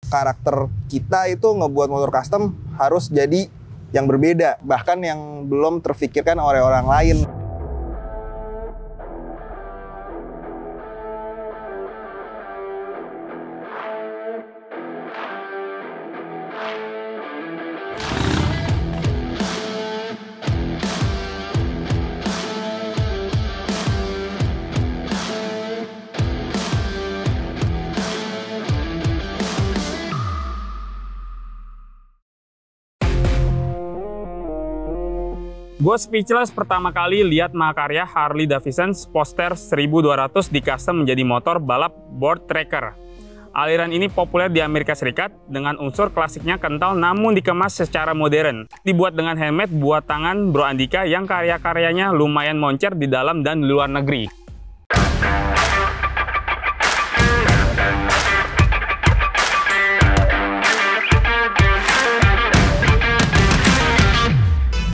karakter kita itu ngebuat motor custom harus jadi yang berbeda, bahkan yang belum terfikirkan oleh orang lain. Gue speechless pertama kali lihat mahakarya Harley Davidson Sportster 1200 di custom menjadi motor balap board tracker. Aliran ini populer di Amerika Serikat dengan unsur klasiknya kental namun dikemas secara modern. Dibuat dengan handmade buat tangan Bro Andika yang karya-karyanya lumayan moncer di dalam dan di luar negeri.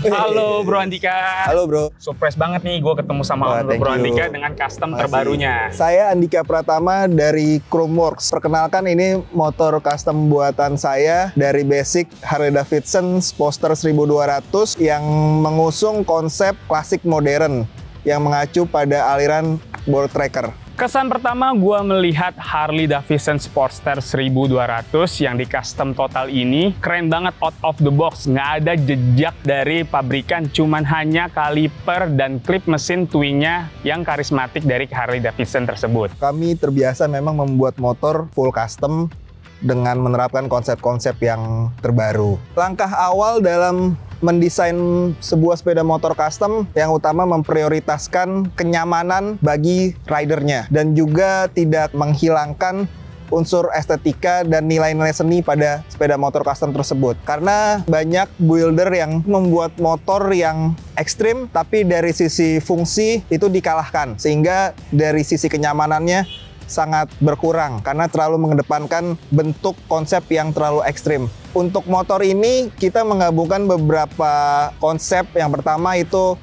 Halo Bro Andika. Halo Bro. Surprise banget nih gue ketemu sama Bro Andika dengan custom terbarunya. Saya Andika Pratama dari Chromeworks. Perkenalkan, ini motor custom buatan saya dari basic Harley Davidson Sportster 1200 yang mengusung konsep klasik modern yang mengacu pada aliran board tracker. Kesan pertama gue melihat Harley Davidson Sportster 1200 yang di custom total ini keren banget, out of the box, nggak ada jejak dari pabrikan, cuman hanya kaliper dan klip mesin twinnya yang karismatik dari Harley Davidson tersebut. Kami terbiasa memang membuat motor full custom dengan menerapkan konsep-konsep yang terbaru. Langkah awal dalam mendesain sebuah sepeda motor custom yang utama memprioritaskan kenyamanan bagi ridernya dan juga tidak menghilangkan unsur estetika dan nilai-nilai seni pada sepeda motor custom tersebut. Karena banyak builder yang membuat motor yang ekstrim tapi dari sisi fungsi itu dikalahkan, sehingga dari sisi kenyamanannya sangat berkurang karena terlalu mengedepankan bentuk konsep yang terlalu ekstrim. Untuk motor ini kita menggabungkan beberapa konsep. Yang pertama itu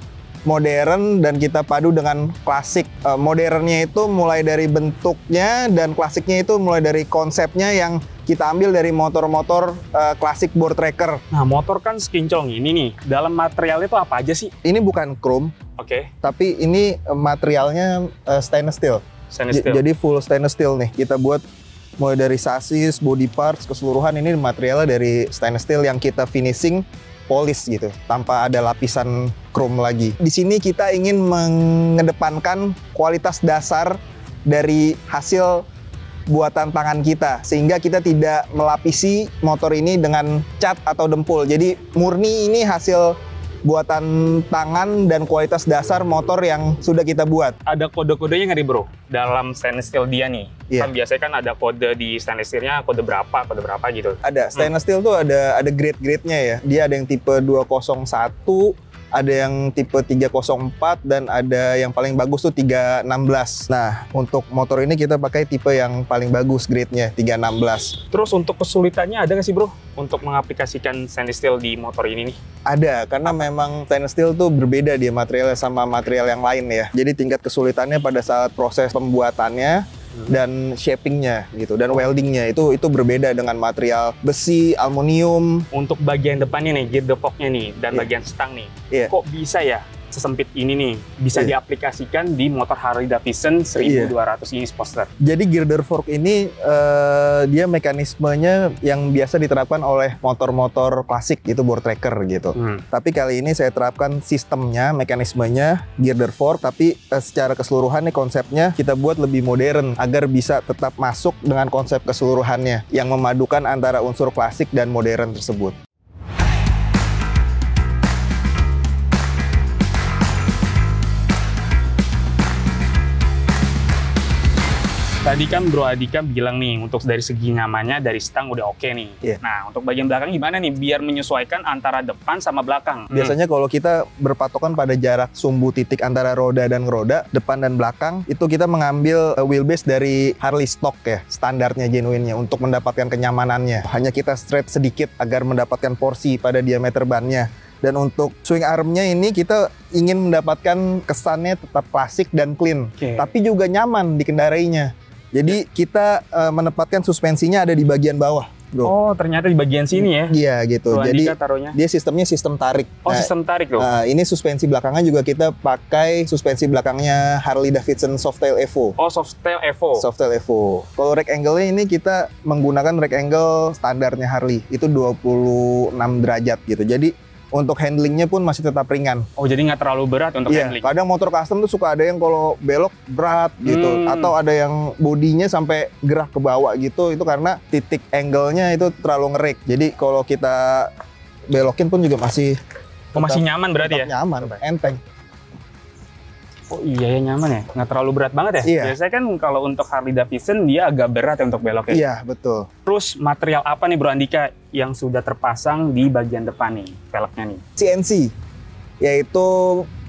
modern dan kita padu dengan klasik. Modernnya itu mulai dari bentuknya dan klasiknya itu mulai dari konsepnya yang kita ambil dari motor-motor klasik board tracker. Nah, motor kan sekinclong ini nih. Dalam materialnya itu apa aja sih? Ini bukan chrome. Oke. Tapi ini materialnya stainless steel. Jadi full stainless steel nih. Kita buat mulai dari sasis, body parts, keseluruhan ini materialnya dari stainless steel yang kita finishing polish gitu, tanpa ada lapisan chrome lagi. Di sini kita ingin mengedepankan kualitas dasar dari hasil buatan tangan kita, sehingga kita tidak melapisi motor ini dengan cat atau dempul. Jadi murni ini hasil buatan tangan dan kualitas dasar motor yang sudah kita buat. Ada kode-kodenya nggak nih Bro? Dalam stainless steel dia nih. Yeah. Kan biasanya kan ada kode di stainless steel-nya, kode berapa gitu. Ada, stainless steel tuh ada grade-grade-nya ya. Dia ada yang tipe 201, ada yang tipe 304, dan ada yang paling bagus tuh 316. Nah, untuk motor ini kita pakai tipe yang paling bagus grade-nya, 316. Terus untuk kesulitannya ada nggak sih Bro untuk mengaplikasikan stainless steel di motor ini nih? Ada, karena memang stainless steel tuh berbeda dia materialnya sama material yang lain ya. Jadi tingkat kesulitannya pada saat proses pembuatannya dan shapingnya gitu, dan weldingnya itu berbeda dengan material besi, aluminium. Untuk bagian depannya nih, gear fork-nya nih, dan bagian stang nih, kok bisa ya sesempit ini nih bisa diaplikasikan di motor Harley Davidson 1200 ini Sportster? Jadi girder fork ini dia mekanismenya yang biasa diterapkan oleh motor-motor klasik gitu, board tracker gitu. Tapi kali ini saya terapkan sistemnya, mekanismenya girder fork, tapi secara keseluruhan nih konsepnya kita buat lebih modern agar bisa tetap masuk dengan konsep keseluruhannya yang memadukan antara unsur klasik dan modern tersebut. Tadi kan Bro Andika bilang nih, untuk dari segi nyamannya dari stang udah oke nih. Nah, untuk bagian belakang gimana nih biar menyesuaikan antara depan sama belakang? Biasanya kalau kita berpatokan pada jarak sumbu titik antara roda dan roda, depan dan belakang, itu kita mengambil wheelbase dari Harley stock ya, standarnya, genuinnya, untuk mendapatkan kenyamanannya. Hanya kita straight sedikit agar mendapatkan porsi pada diameter bannya. Dan untuk swing armnya ini kita ingin mendapatkan kesannya tetap klasik dan clean, tapi juga nyaman dikendarainya. Jadi kita menempatkan suspensinya ada di bagian bawah. bro. Oh, ternyata di bagian sini ya? Iya gitu. Bro Jadi Andika taruhnya. dia sistemnya sistem tarik. Oh, sistem tarik loh. Ini suspensi belakangnya juga kita pakai suspensi belakangnya Harley Davidson Softail Evo. Oh, Softail Evo. Softail Evo. Kalau rack angle-nya ini kita menggunakan rack angle standarnya Harley. Itu 26 derajat gitu. Jadi untuk handlingnya pun masih tetap ringan. Oh, jadi nggak terlalu berat untuk Iya, handling? kadang motor custom tuh suka ada yang kalau belok berat gitu. Atau ada yang bodinya sampai gerak ke bawah gitu. Itu karena titik angle-nya itu terlalu ngerik. Jadi kalau kita belokin pun juga masih Masih nyaman berarti ya? nyaman, enteng. Oh iya ya, nyaman ya? Nggak terlalu berat banget ya? Iya. Biasanya kan kalau untuk Harley Davidson dia agak berat ya untuk beloknya. Iya, betul. Terus material apa nih Bro Andika yang sudah terpasang di bagian depan nih, velgnya nih? CNC, yaitu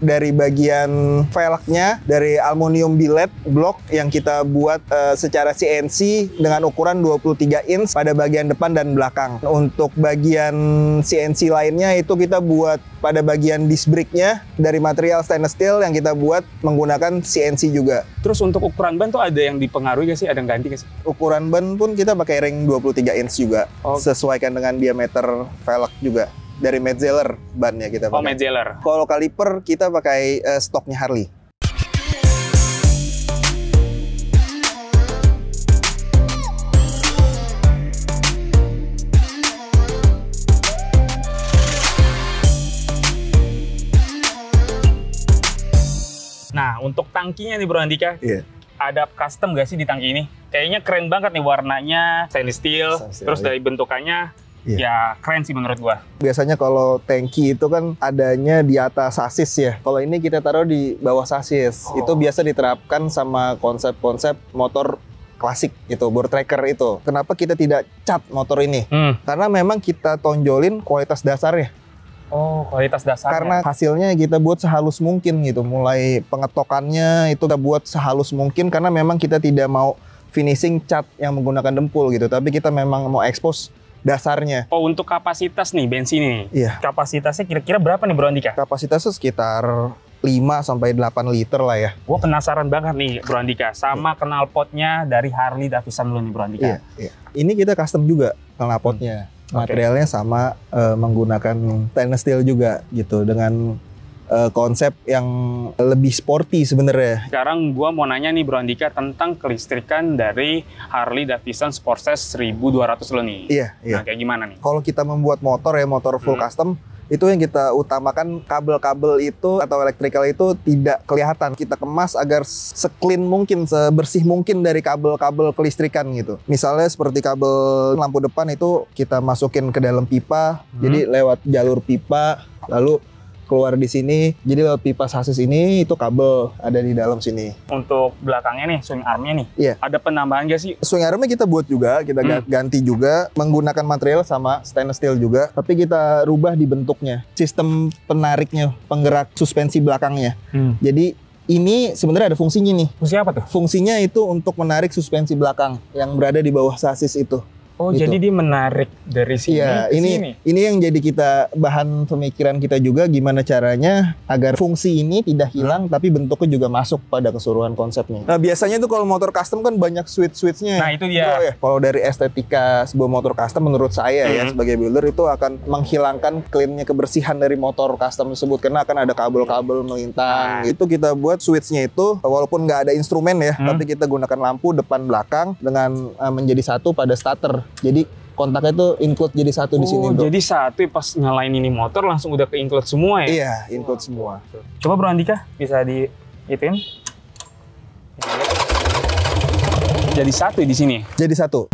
dari bagian velgnya dari aluminium billet block yang kita buat secara CNC dengan ukuran 23 inch pada bagian depan dan belakang. Untuk bagian CNC lainnya itu kita buat pada bagian disc brake-nya dari material stainless steel yang kita buat menggunakan CNC juga. Terus untuk ukuran ban tuh ada yang dipengaruhi nggak sih? Ada yang ganti nggak sih? Ukuran ban pun kita pakai ring 23 inch juga. Oh. Sesuaikan dengan diameter velg juga. Dari Metzeler bannya kita pakai. Oh, Metzeler. Kalau kaliper kita pakai stoknya Harley. Nah, untuk tangkinya nih Bro Andika, Iya. ada custom nggak sih di tangki ini? Kayaknya keren banget nih warnanya, stainless steel, Stainless steel, terus iya. dari bentukannya, Iya. ya keren sih menurut gua. Biasanya kalau tangki itu kan adanya di atas sasis ya. Kalau ini kita taruh di bawah sasis. Oh. Itu biasa diterapkan sama konsep-konsep motor klasik itu, bore tracker itu. Kenapa kita tidak cat motor ini? Karena memang kita tonjolin kualitas dasarnya. Oh, kualitas dasarnya. Karena hasilnya kita buat sehalus mungkin gitu. Mulai pengetokannya itu kita buat sehalus mungkin karena memang kita tidak mau finishing cat yang menggunakan dempul gitu. Tapi kita memang mau expose dasarnya. Oh, untuk kapasitas nih bensin ini. Iya. Kapasitasnya kira-kira berapa nih Bro Andika? Kapasitasnya sekitar 5-8 liter lah ya. Gue penasaran banget nih Bro Andika sama knalpotnya dari Harley Davidson dulu nih Bro Andika. Iya. Ini kita custom juga knalpotnya. Materialnya sama, menggunakan stainless steel juga gitu dengan konsep yang lebih sporty sebenarnya. Sekarang gue mau nanya nih Bro Andika tentang kelistrikan dari Harley Davidson Sportster 1200 lo nih. Iya. Nah, kayak gimana nih? Kalau kita membuat motor ya, motor full custom, itu yang kita utamakan kabel-kabel itu atau electrical itu tidak kelihatan. Kita kemas agar se-clean mungkin, sebersih mungkin dari kabel-kabel kelistrikan gitu. Misalnya seperti kabel lampu depan itu kita masukin ke dalam pipa, jadi lewat jalur pipa, lalu keluar di sini, jadi lewat pipa sasis ini itu kabel ada di dalam sini. Untuk belakangnya nih, swing armnya nih, Iya. ada penambahan gak sih? Swing armnya kita buat juga, kita ganti juga, menggunakan material sama stainless steel juga, tapi kita rubah di bentuknya. Sistem penariknya, penggerak suspensi belakangnya. Jadi ini sebenarnya ada fungsinya nih. Fungsi apa tuh? Fungsinya itu untuk menarik suspensi belakang yang berada di bawah sasis itu. Oh, Gitu. jadi dia menarik dari sini Iya, ke ini sini. ini yang jadi kita bahan pemikiran kita juga gimana caranya agar fungsi ini tidak hilang tapi bentuknya juga masuk pada keseluruhan konsepnya. Nah, biasanya tuh kalau motor custom kan banyak switch-switchnya. Nah, itu dia. Bro, ya. Kalau dari estetika sebuah motor custom menurut saya ya sebagai builder itu akan menghilangkan cleannya kebersihan dari motor custom tersebut karena akan ada kabel-kabel melintang. Itu kita buat switchnya itu walaupun nggak ada instrumen ya, tapi kita gunakan lampu depan belakang dengan menjadi satu pada starter. Jadi kontaknya itu include jadi satu di sini, bro. Jadi satu pas nyalain ini motor langsung udah ke-include semua ya? Iya, include semua. Coba Bro Andika, bisa di-ituin. Jadi satu di sini. Jadi satu.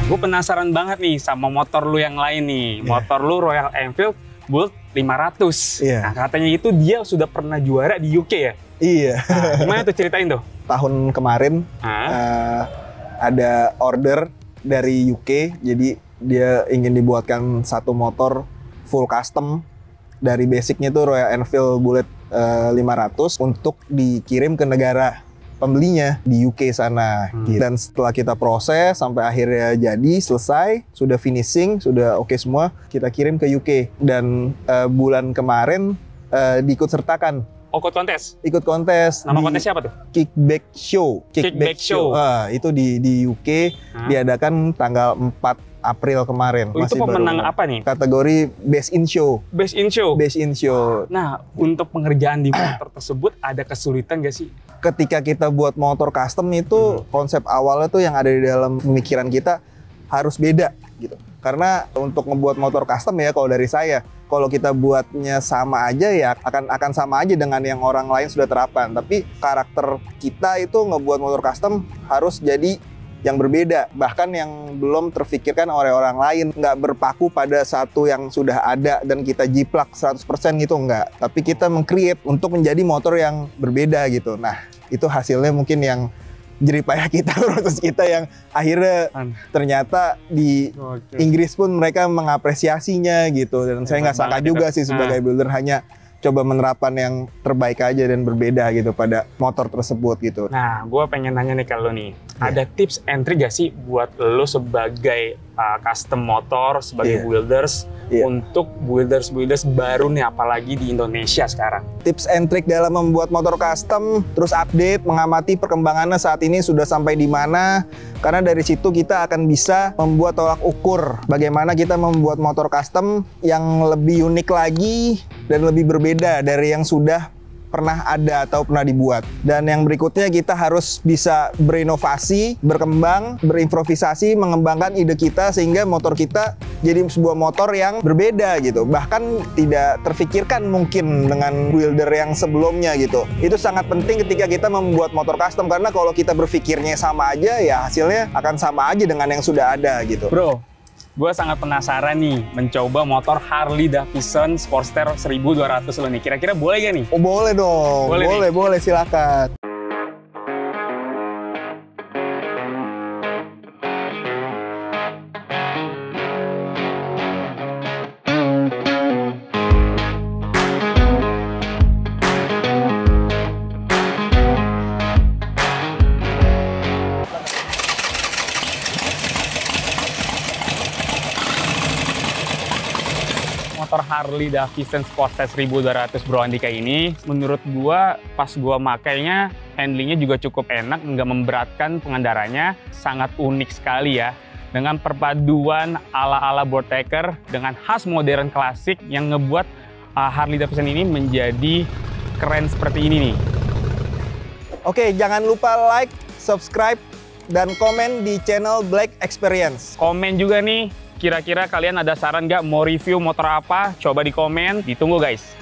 Gue penasaran banget nih sama motor lu yang lain nih. Motor lu Royal Enfield Bolt 500. Iya. Nah, katanya itu dia sudah pernah juara di UK ya? Iya. Nah, gimana tuh ceritain tuh? Tahun kemarin ada order dari UK, jadi dia ingin dibuatkan satu motor full custom dari basicnya tuh Royal Enfield Bullet 500 untuk dikirim ke negara pembelinya di UK sana. Gitu. Dan setelah kita proses sampai akhirnya jadi selesai, sudah finishing, sudah oke semua, kita kirim ke UK. Dan bulan kemarin diikut sertakan. Oh, ikut kontes? Ikut kontes. Nama kontesnya apa tuh? Kickback Show. Kickback Show. Itu di UK diadakan tanggal 4 April kemarin. Oh, itu pemenang apa nih? Kategori Best in Show. Best in Show? Best in Show. Nah, untuk pengerjaan di motor tersebut ada kesulitan nggak sih? Ketika kita buat motor custom itu, konsep awalnya tuh yang ada di dalam pemikiran kita harus beda gitu. Karena untuk ngebuat motor custom ya, kalau dari saya, kalau kita buatnya sama aja ya akan sama aja dengan yang orang lain sudah terapkan. Tapi karakter kita itu ngebuat motor custom harus jadi yang berbeda, bahkan yang belum terfikirkan oleh orang lain, nggak berpaku pada satu yang sudah ada dan kita jiplak 100% gitu, nggak. Tapi kita meng-create untuk menjadi motor yang berbeda gitu. Nah, itu hasilnya mungkin yang jeripayah kita, proses kita yang akhirnya ternyata di Inggris pun mereka mengapresiasinya gitu. Dan saya nggak sangka juga sih sebagai builder, hanya coba menerapkan yang terbaik aja dan berbeda gitu pada motor tersebut gitu. Nah, gue pengen nanya nih kalau nih, ada tips and trick gak sih buat lo sebagai custom motor, sebagai builders, untuk builders baru nih, apalagi di Indonesia sekarang? Tips and trick dalam membuat motor custom, terus update, mengamati perkembangannya saat ini sudah sampai di mana, karena dari situ kita akan bisa membuat tolak ukur bagaimana kita membuat motor custom yang lebih unik lagi dan lebih berbeda dari yang sudah pernah ada atau pernah dibuat. Dan yang berikutnya kita harus bisa berinovasi, berkembang, berimprovisasi, mengembangkan ide kita sehingga motor kita jadi sebuah motor yang berbeda gitu. Bahkan tidak terfikirkan mungkin dengan builder yang sebelumnya gitu. Itu sangat penting ketika kita membuat motor custom, karena kalau kita berpikirnya sama aja ya hasilnya akan sama aja dengan yang sudah ada gitu. Bro, gue sangat penasaran nih mencoba motor Harley Davidson Sportster 1200 lo nih. Kira-kira boleh gak nih? Oh, boleh dong. Boleh, silakan. Motor Harley Davidson Sportster 1200 Bro Andika ini, menurut gua pas gua makainya, handlingnya juga cukup enak, nggak memberatkan pengendaranya, sangat unik sekali ya. Dengan perpaduan ala-ala board tracker dengan khas modern klasik yang ngebuat Harley Davidson ini menjadi keren seperti ini nih. Oke, jangan lupa like, subscribe, dan komen di channel Black Experience. Komen juga nih, kira-kira kalian ada saran nggak mau review motor apa? Coba di komen, ditunggu guys.